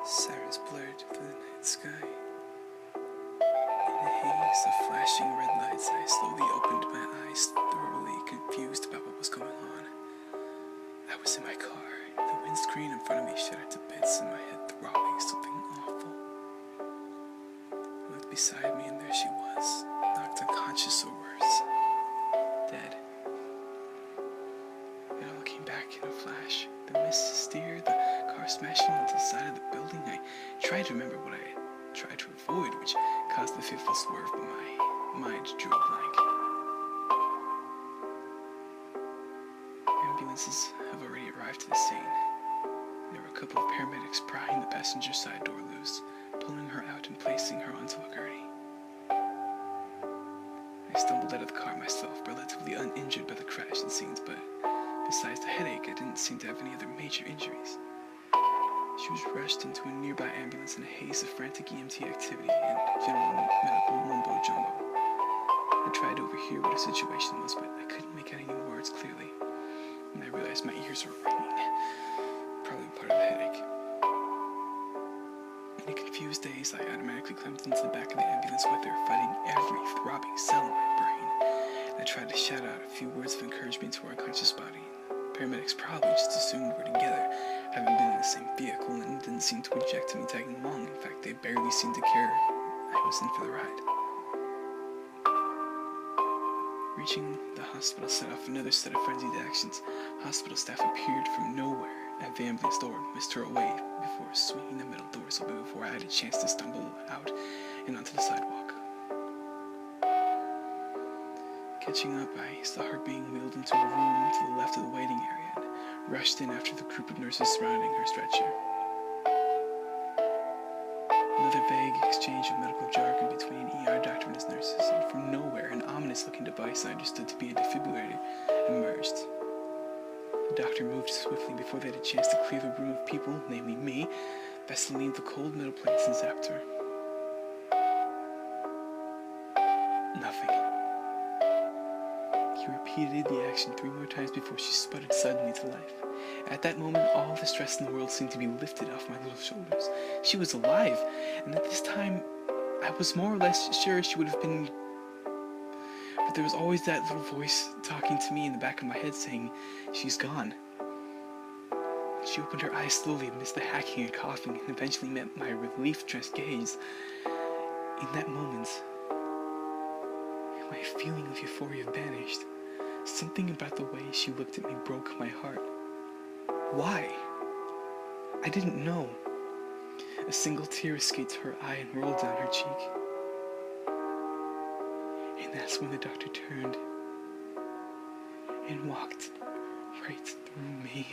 Sirens blurred through the night sky. In a haze of flashing red lights, I slowly opened my eyes, thoroughly confused about what was going on. I was in my car. The windscreen in front of me shattered to bits and my head throbbing something awful. I looked beside me and there she was, knocked unconscious or worse. Dead. It all came back in a flash. The mist steered, the car smashing into the side of the building. I tried to remember what I tried to avoid, which caused the fateful swerve, but my mind drew a blank. Ambulances have already arrived to the scene. There were a couple of paramedics prying the passenger side door loose, pulling her out and placing her onto a gurney. I stumbled out of the car myself, relatively uninjured by the crash and scenes, but besides the headache, I didn't seem to have any other major injuries. She was rushed into a nearby ambulance in a haze of frantic EMT activity and general medical mumbo-jumbo. I tried to overhear what her situation was, but I couldn't make out any words clearly, and I realized my ears were ringing, probably part of the headache. In a confused daze, I automatically climbed into the back of the ambulance with her, fighting every throbbing cell in my brain. I tried to shout out a few words of encouragement to her unconscious body. Paramedics probably just assumed we're together, having been in the same vehicle, and didn't seem to object to me tagging along. In fact, they barely seemed to care I was in for the ride. Reaching the hospital set off another set of frenzied actions. Hospital staff appeared from nowhere at the ambulance door, whisked her away before swinging the metal doors open before I had a chance to stumble out and onto the sidewalk. Catching up, I saw her being wheeled into a room to the left of the waiting area and rushed in after the group of nurses surrounding her stretcher. Another vague exchange of medical jargon between an ER doctor and his nurses, and from nowhere, an ominous-looking device I understood to be a defibrillator emerged. The doctor moved swiftly before they had a chance to clear the room of people, namely me, Vaseline the cold metal plates and zapped her. Nothing. He repeated the action 3 more times before she sputtered suddenly to life. At that moment, all the stress in the world seemed to be lifted off my little shoulders. She was alive, and at this time, I was more or less sure she would have been... But there was always that little voice talking to me in the back of my head saying, "She's gone." She opened her eyes slowly amidst the hacking and coughing, and eventually met my relief-dressed gaze. In that moment, my feeling of euphoria vanished. Something about the way she looked at me broke my heart. Why? I didn't know. A single tear escaped her eye and rolled down her cheek. And that's when the doctor turned and walked right through me.